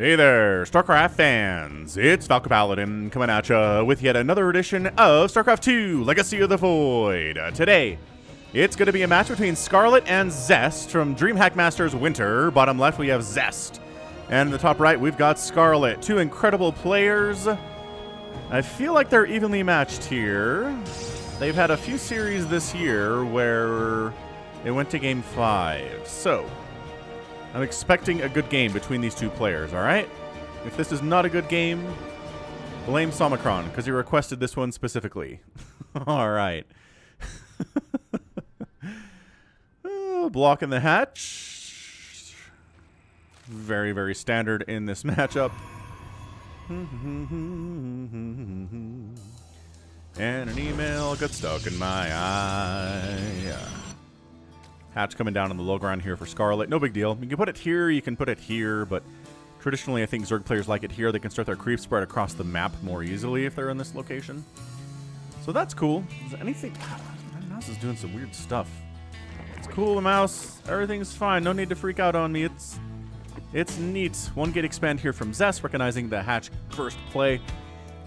Hey there, StarCraft fans! It's Falcon Paladin coming at ya with yet another edition of StarCraft 2 Legacy of the Void. Today, it's going to be a match between Scarlett and Zest from DreamHack Masters Winter. Bottom left, we have Zest. And in the top right, we've got Scarlett. Two incredible players. I feel like they're evenly matched here. They've had a few series this year where it went to Game 5. So, I'm expecting a good game between these two players, all right? If this is not a good game, blame Somicron, because he requested this one specifically. All right. Blocking the hatch. Very, very standard in this matchup. And an email got stuck in my eye. Hatch coming down on the low ground here for Scarlett. No big deal. You can put it here, you can put it here, but traditionally I think Zerg players like it here. They can start their creep spread across the map more easily if they're in this location. So that's cool. Is there anything... My mouse is doing some weird stuff. It's cool, the mouse. Everything's fine. No need to freak out on me. It's neat. One gate expand here from Zest, recognizing the Hatch first play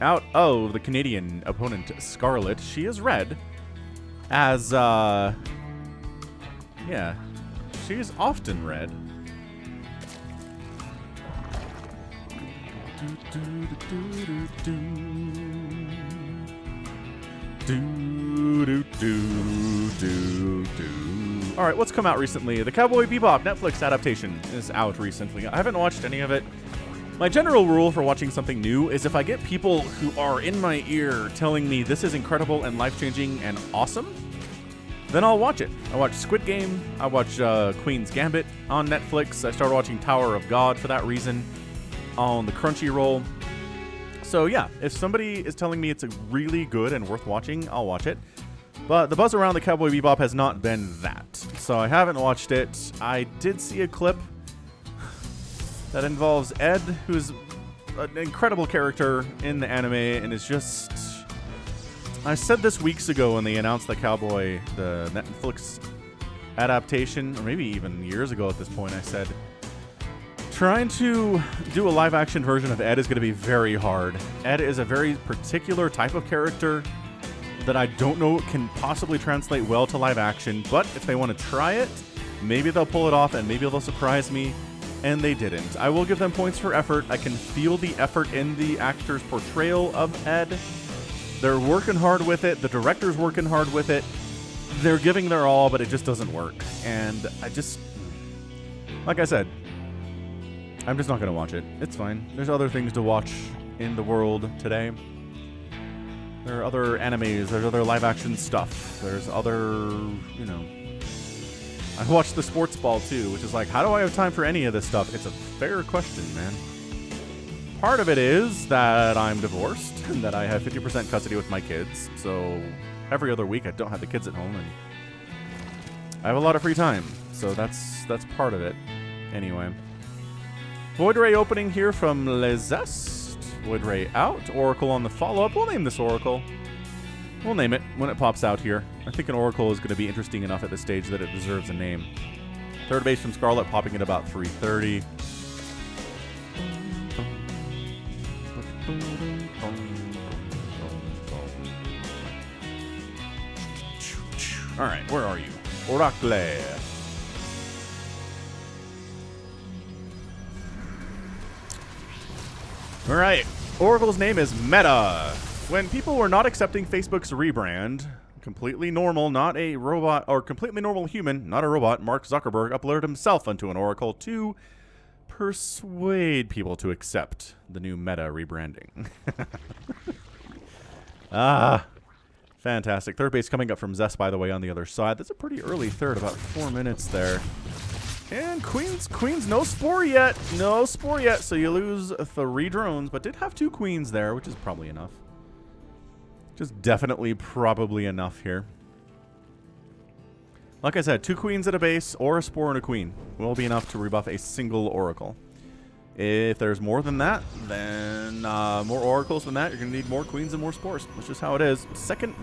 out of the Canadian opponent, Scarlett. She is red. As, yeah, she's often red. All right, what's come out recently? The Cowboy Bebop Netflix adaptation is out recently. I haven't watched any of it. My general rule for watching something new is if I get people who are in my ear telling me this is incredible and life-changing and awesome, then I'll watch it. I watched Squid Game. I watched Queen's Gambit on Netflix. I started watching Tower of God for that reason on the Crunchyroll. So yeah, if somebody is telling me it's a really good and worth watching, I'll watch it. But the buzz around the Cowboy Bebop has not been that. So I haven't watched it. I did see a clip that involves Ed, who's an incredible character in the anime and is just... I said this weeks ago when they announced the Netflix adaptation, or maybe even years ago at this point, I said, trying to do a live-action version of Ed is going to be very hard. Ed is a very particular type of character that I don't know can possibly translate well to live-action, but if they want to try it, maybe they'll pull it off and maybe they'll surprise me, and they didn't. I will give them points for effort. I can feel the effort in the actor's portrayal of Ed. They're working hard with it. The director's working hard with it. They're giving their all, but it just doesn't work. And I just... Like I said, I'm just not going to watch it. It's fine. There's other things to watch in the world today. There are other animes. There's other live-action stuff. There's other, you know... I watched the sports ball, too, which is like, how do I have time for any of this stuff? It's a fair question, man. Part of it is that I'm divorced and that I have 50% custody with my kids, so every other week I don't have the kids at home and I have a lot of free time, so that's part of it. Anyway, Void Ray opening here from Zest. Void Ray out, Oracle on the follow-up. We'll name this Oracle. We'll name it when it pops out here. I think an Oracle is going to be interesting enough at this stage that it deserves a name. Third base from Scarlett popping at about 330. All right, where are you? Oracle. All right, Oracle's name is Meta. When people were not accepting Facebook's rebrand, completely normal, not a robot, or completely normal human, not a robot, Mark Zuckerberg uploaded himself onto an Oracle to persuade people to accept the new Meta rebranding. Fantastic. Third base coming up from Zest, by the way, on the other side. That's a pretty early third, about 4 minutes there. And Queen's no Spore yet. No Spore yet, so you lose 3 drones, but did have 2 Queens there, which is probably enough. Just definitely probably enough here. Like I said, 2 Queens at a base or a Spore and a Queen will be enough to rebuff a single Oracle. If there's more than that, then more Oracles than that, you're going to need more Queens and more Spores. That's just how it is. Second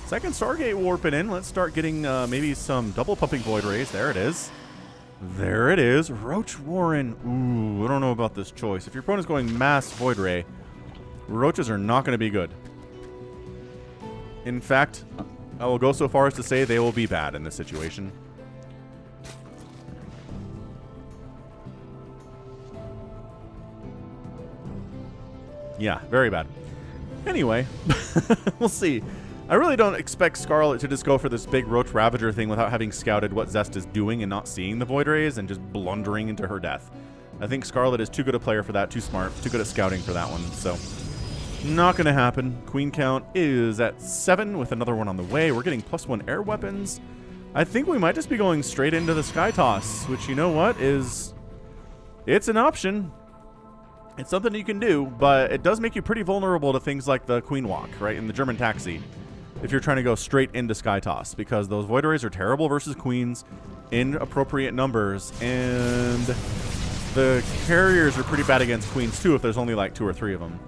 Stargate warping in. Let's start getting maybe some double pumping Void Rays. There it is. There it is. Roach Warren. Ooh, I don't know about this choice. If your opponent's going mass Void Ray, roaches are not going to be good. In fact, I will go so far as to say they will be bad in this situation. Yeah, very bad. Anyway, we'll see. I really don't expect Scarlett to just go for this big Roach Ravager thing without having scouted what Zest is doing and not seeing the Void Rays and just blundering into her death. I think Scarlett is too good a player for that, too smart, too good at scouting for that one, so not going to happen. Queen count is at 7 with another one on the way. We're getting +1 air weapons. I think we might just be going straight into the Sky Toss, which, you know what, it's an option. It's something you can do, but it does make you pretty vulnerable to things like the Queen Walk, right, in the German Taxi, if you're trying to go straight into Sky Toss, because those Void Rays are terrible versus Queens in appropriate numbers, and the carriers are pretty bad against Queens, too, if there's only like 2 or 3 of them.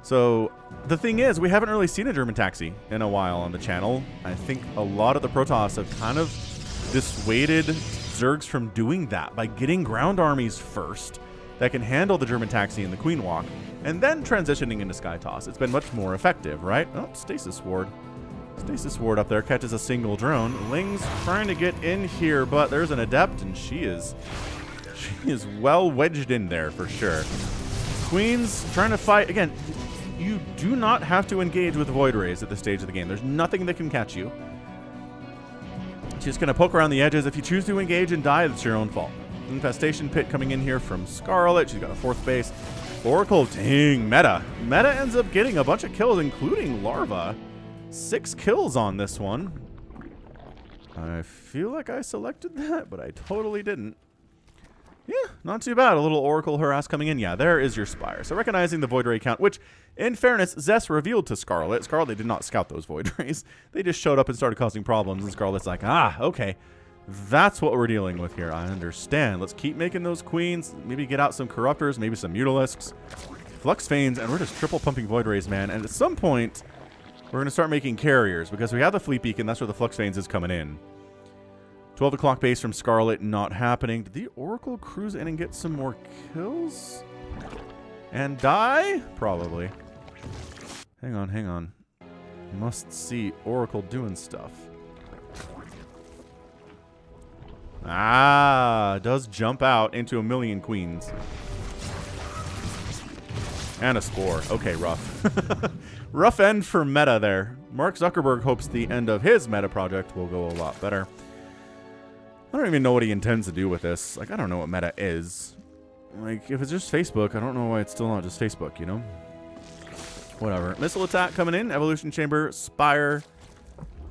So the thing is, we haven't really seen a German Taxi in a while on the channel. I think a lot of the Protoss have kind of dissuaded Zergs from doing that by getting ground armies first that can handle the German Taxi and the Queen Walk, and then transitioning into Sky Toss. It's been much more effective, right? Oh, Stasis Ward. Stasis Ward up there catches a single drone. Ling's trying to get in here, but there's an Adept, and she is well wedged in there for sure. Queen's trying to fight. Again, you do not have to engage with Void Rays at this stage of the game. There's nothing that can catch you. She's going to poke around the edges. If you choose to engage and die, that's your own fault. Infestation Pit coming in here from Scarlett. She's got a 4th base. Oracle, dang, Meta. Meta ends up getting a bunch of kills, including Larva. 6 kills on this one. I feel like I selected that, but I totally didn't. Yeah, not too bad. A little Oracle harass coming in. Yeah, there is your Spire. So recognizing the Void Ray count, which, in fairness, Zest revealed to Scarlett. Scarlett did not scout those Void Rays. They just showed up and started causing problems, and Scarlett's like, ah, okay. That's what we're dealing with here. I understand. Let's keep making those Queens. Maybe get out some Corruptors, maybe some Mutalisks. Flux Fanes, and we're just triple pumping Void Rays, man. And at some point, we're going to start making Carriers, because we have the Fleet Beacon. That's where the Flux Fanes is coming in. 12 o'clock base from Scarlett, not happening. Did the Oracle cruise in and get some more kills? And die? Probably. Hang on, hang on. Must see Oracle doing stuff. Ah, does jump out into a million Queens. And a Spore. Okay, rough. Rough end for Meta there. Mark Zuckerberg hopes the end of his Meta project will go a lot better. I don't even know what he intends to do with this. Like, I don't know what Meta is. Like, if it's just Facebook, I don't know why it's still not just Facebook, you know? Whatever. Missile attack coming in. Evolution Chamber, Spire.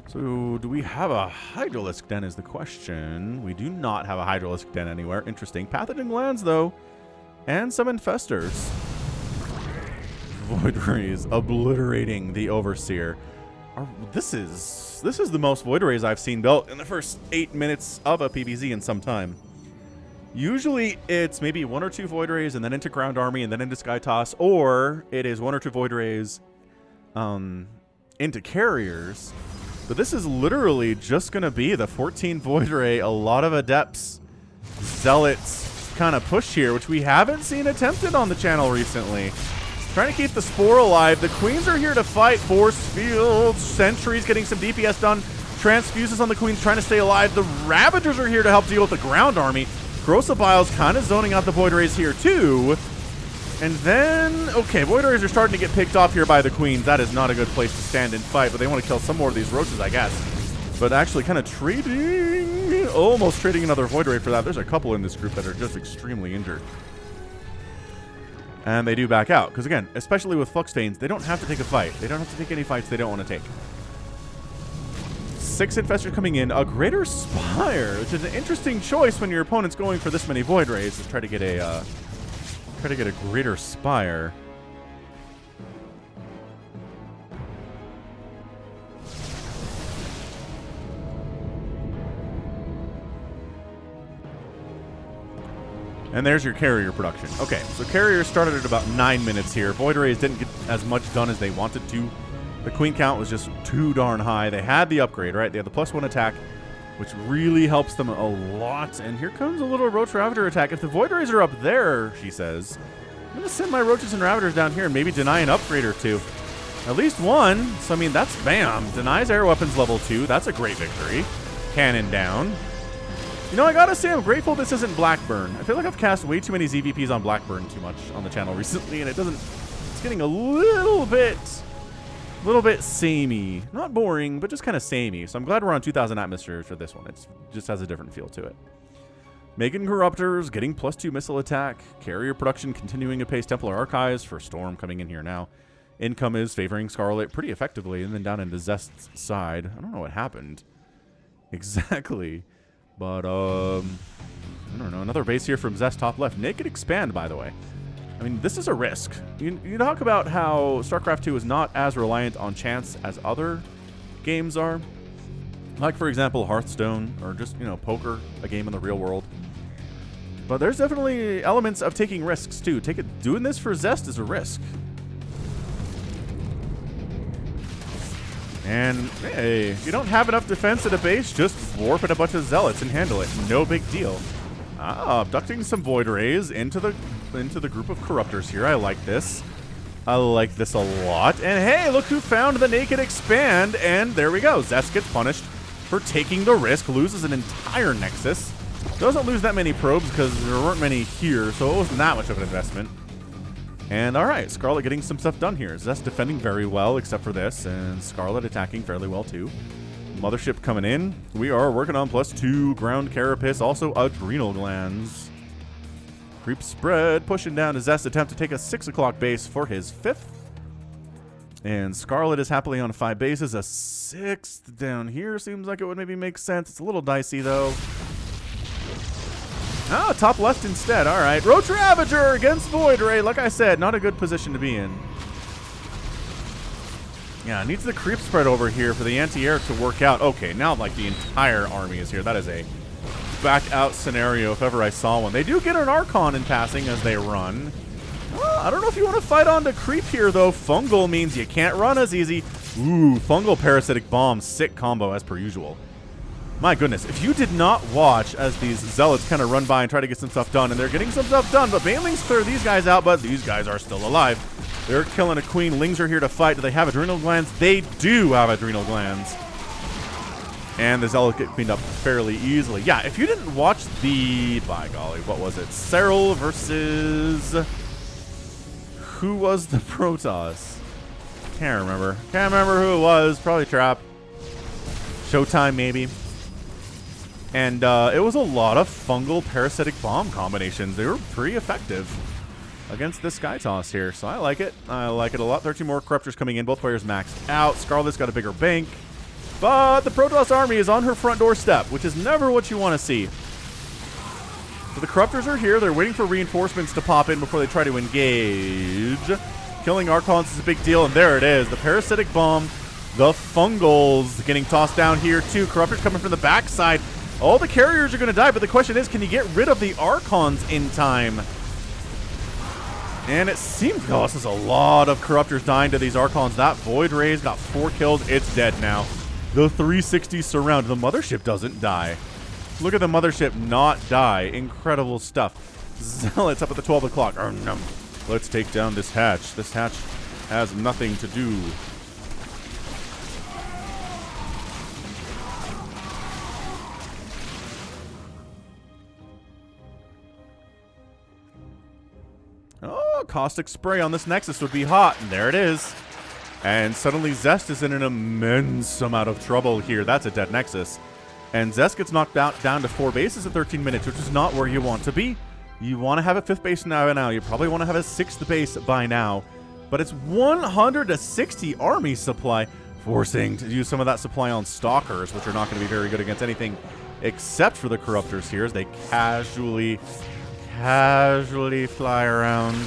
So, do we have a Hydralisk Den is the question. We do not have a Hydralisk Den anywhere. Interesting. Pathogen Glands, though. And some Infestors. Void Rays obliterating the Overseer. This is the most Void Rays I've seen built in the first 8 minutes of a PvZ in some time. Usually, it's maybe 1 or 2 Void Rays and then into Ground Army and then into Sky Toss. Or it is 1 or 2 Void Rays into Carriers. But this is literally just going to be the 14 Void Ray, a lot of Adepts, Zealots kind of push here, which we haven't seen attempted on the channel recently. Trying to keep the Spore alive. The Queens are here to fight. Force Fields, Sentries getting some DPS done. Transfuses on the Queens trying to stay alive. The Ravagers are here to help deal with the Ground Army. Grossobile's kind of zoning out the Void Rays here too. And then, okay, Void Rays are starting to get picked off here by the Queens. That is not a good place to stand and fight, but they want to kill some more of these Roaches, I guess. But actually kind of trading, almost trading another Void Ray for that. There's a couple in this group that are just extremely injured. And they do back out, because again, especially with Flux Fanes, they don't have to take a fight. They don't have to take any fights they don't want to take. 6 Infestors coming in, a Greater Spire, which is an interesting choice when your opponent's going for this many Void Rays to try to get a Greater Spire. And there's your Carrier production. Okay, so Carrier started at about 9 minutes here. Void Rays didn't get as much done as they wanted to. The Queen count was just too darn high. They had the upgrade, right? They had the +1 attack which really helps them a lot. And here comes a little Roach Ravager attack. If the Void Rays are up there, she says, I'm going to send my Roaches and Ravagers down here and maybe deny an upgrade or two. At least one. So, I mean, that's bam. Denies air weapons level 2. That's a great victory. Cannon down. You know, I gotta say, I'm grateful this isn't Blackburn. I feel like I've cast way too many ZVPs on Blackburn too much on the channel recently, and it doesn't... It's getting a little bit samey. Not boring, but just kind of samey. So I'm glad we're on 2,000 atmospheres for this one. It just has a different feel to it. Making Corruptors, getting +2 missile attack. Carrier production continuing to pace Templar Archives for Storm coming in here now. Income is favoring Scarlett pretty effectively, and then down into Zest's side. I don't know what happened exactly. But, I don't know. Another base here from Zest top left. Naked Expand, by the way. I mean, this is a risk. You talk about how StarCraft 2 is not as reliant on chance as other games are. Like, for example, Hearthstone, or just, you know, poker, a game in the real world. But there's definitely elements of taking risks, too. Doing this for Zest is a risk. And, hey, if you don't have enough defense at a base, just warp in a bunch of Zealots and handle it. No big deal. Abducting some Void Rays into the group of Corruptors here. I like this. I like this a lot. And, hey, look who found the Naked Expand. And there we go. Zest gets punished for taking the risk. Loses an entire Nexus. Doesn't lose that many probes because there weren't many here, so it wasn't that much of an investment. And alright, Scarlett getting some stuff done here. Zest defending very well, except for this, and Scarlett attacking fairly well too. Mothership coming in. We are working on +2 ground carapace, also adrenal glands. Creep spread, pushing down to Zest, attempt to take a 6 o'clock base for his 5th. And Scarlett is happily on 5 bases. A 6th down here seems like it would maybe make sense. It's a little dicey though. Oh, top left instead. All right. Roach Ravager against Void Ray. Like I said, not a good position to be in. Yeah, needs the creep spread over here for the anti-air to work out. Okay, now like the entire army is here. That is a back out scenario if ever I saw one. They do get an Archon in passing as they run. I don't know if you want to fight on to creep here, though. Fungal means you can't run as easy. Ooh, Fungal Parasitic Bomb. Sick combo as per usual. My goodness, if you did not watch as these Zealots kind of run by and try to get some stuff done, and they're getting some stuff done, but Banelings clear these guys out, but these guys are still alive. They're killing a queen. Lings are here to fight. Do they have adrenal glands? They do have adrenal glands. And the Zealots get cleaned up fairly easily. Yeah, if you didn't watch the, by golly, what was it? Cyril versus, who was the Protoss? Can't remember. Can't remember who it was. Probably Trap. Showtime, maybe. And it was a lot of fungal parasitic bomb combinations. They were pretty effective against this Sky Toss here. So I like it. I like it a lot. 13 more Corruptors coming in. Both players maxed out. Scarlett's got a bigger bank. But the Protoss army is on her front doorstep, which is never what you want to see. So the Corruptors are here. They're waiting for reinforcements to pop in before they try to engage. Killing Archons is a big deal. And there it is. The parasitic bomb. The Fungals getting tossed down here too. Corruptors coming from the backside. All the carriers are going to die, but the question is, can you get rid of the Archons in time? And it seems, oh, this is a lot of Corruptors dying to these Archons. That Void Ray's got 4 kills. It's dead now. The 360 surround. The Mothership doesn't die. Look at the Mothership not die. Incredible stuff. Zealots up at the 12 o'clock. Oh, no. Let's take down this hatch. This hatch has nothing to do. Oh, caustic spray on this Nexus would be hot. And there it is. And suddenly Zest is in an immense amount of trouble here. That's a dead Nexus. And Zest gets knocked out down to 4 bases in 13 minutes, which is not where you want to be. You want to have a 5th base now. You probably want to have a 6th base by now. But it's 160 army supply, forcing to use some of that supply on Stalkers, which are not going to be very good against anything except for the Corruptors here as they casually fly around.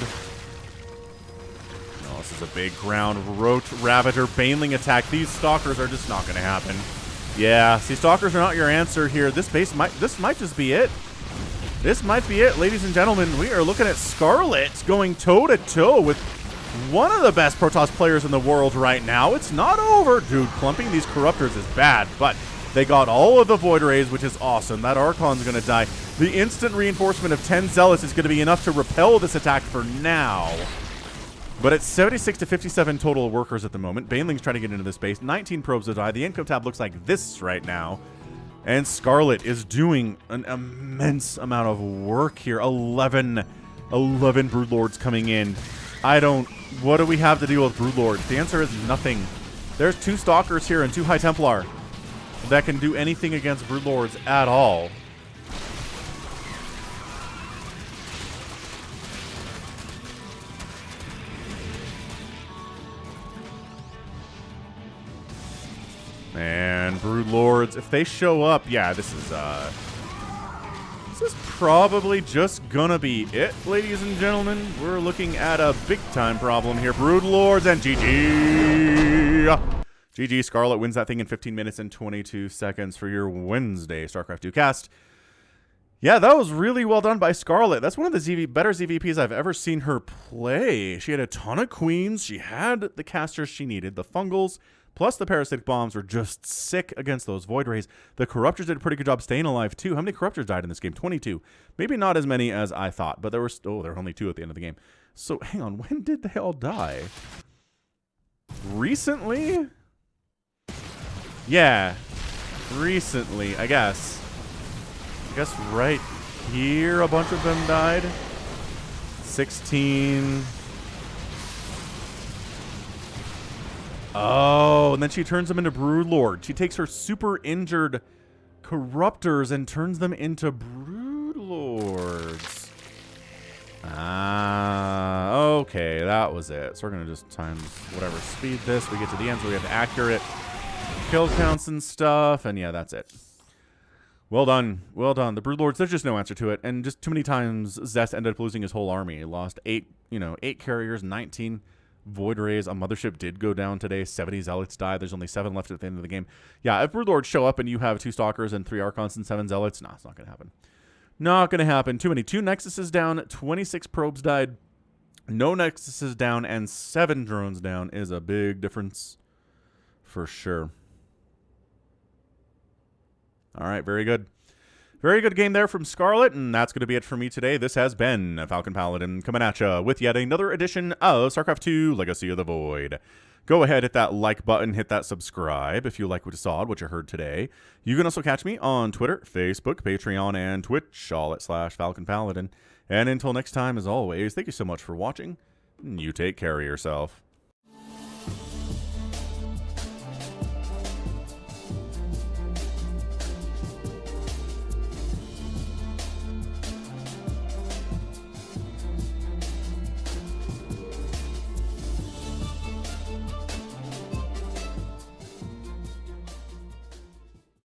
No, this is a big ground Roach Ravager Baneling attack. These Stalkers are just not going to happen. Yeah, see, Stalkers are not your answer here. This might just be it. This might be it, ladies and gentlemen. We are looking at Scarlett going toe-to-toe with one of the best Protoss players in the world right now. It's not over. Dude, clumping these Corruptors is bad, but They got all of the Void Rays, which is awesome. That Archon's going to die. The instant reinforcement of 10 Zealots is going to be enough to repel this attack for now. But it's 76 to 57 total workers at the moment. Baneling's trying to get into this base. 19 probes to die. The income tab looks like this right now. And Scarlett is doing an immense amount of work here. 11 Broodlords coming in. What do we have to deal with Broodlords? The answer is nothing. There's 2 Stalkers here and 2 High Templar that can do anything against Broodlords at all. And Broodlords, if they show up, yeah, this is probably just gonna be it, ladies and gentlemen. We're looking at a big-time problem here. Broodlords and GG! GG, Scarlett wins that thing in 15 minutes and 22 seconds for your Wednesday StarCraft 2 cast. Yeah, that was really well done by Scarlett. That's one of the better ZVPs I've ever seen her play. She had a ton of queens. She had the casters she needed, the fungals, plus the parasitic bombs were just sick against those Void Rays. The Corruptors did a pretty good job staying alive, too. How many Corruptors died in this game? 22. Maybe not as many as I thought, but there were only 2 at the end of the game. So, hang on. When did they all die? Recently? Yeah. Recently, I guess. Right here a bunch of them died. 16... Oh, and then she turns them into Broodlord. She takes her super injured Corruptors and turns them into Broodlords. Ah, okay, that was it. So we're going to just times whatever speed this. We get to the end, so we have accurate kill counts and stuff. And yeah, that's it. Well done. Well done. The Broodlords, there's just no answer to it. And just too many times, Zest ended up losing his whole army. He lost 8 carriers, 19 Void Rays. A mothership did go down today. 70 Zealots died. There's only 7 left at the end of the game. Yeah, if Broodlords show up and you have 2 Stalkers and 3 Archons and 7 Zealots, nah, it's not going to happen. Not going to happen. Too many. 2 Nexuses down. 26 probes died. No Nexuses down and 7 drones down is a big difference for sure. All right, very good. Very good game there from Scarlett, and that's going to be it for me today. This has been Falcon Paladin coming at you with yet another edition of StarCraft 2 Legacy of the Void. Go ahead, hit that like button, hit that subscribe if you like what you saw, what you heard today. You can also catch me on Twitter, Facebook, Patreon, and Twitch, all at /Falcon Paladin. And until next time, as always, thank you so much for watching. You take care of yourself.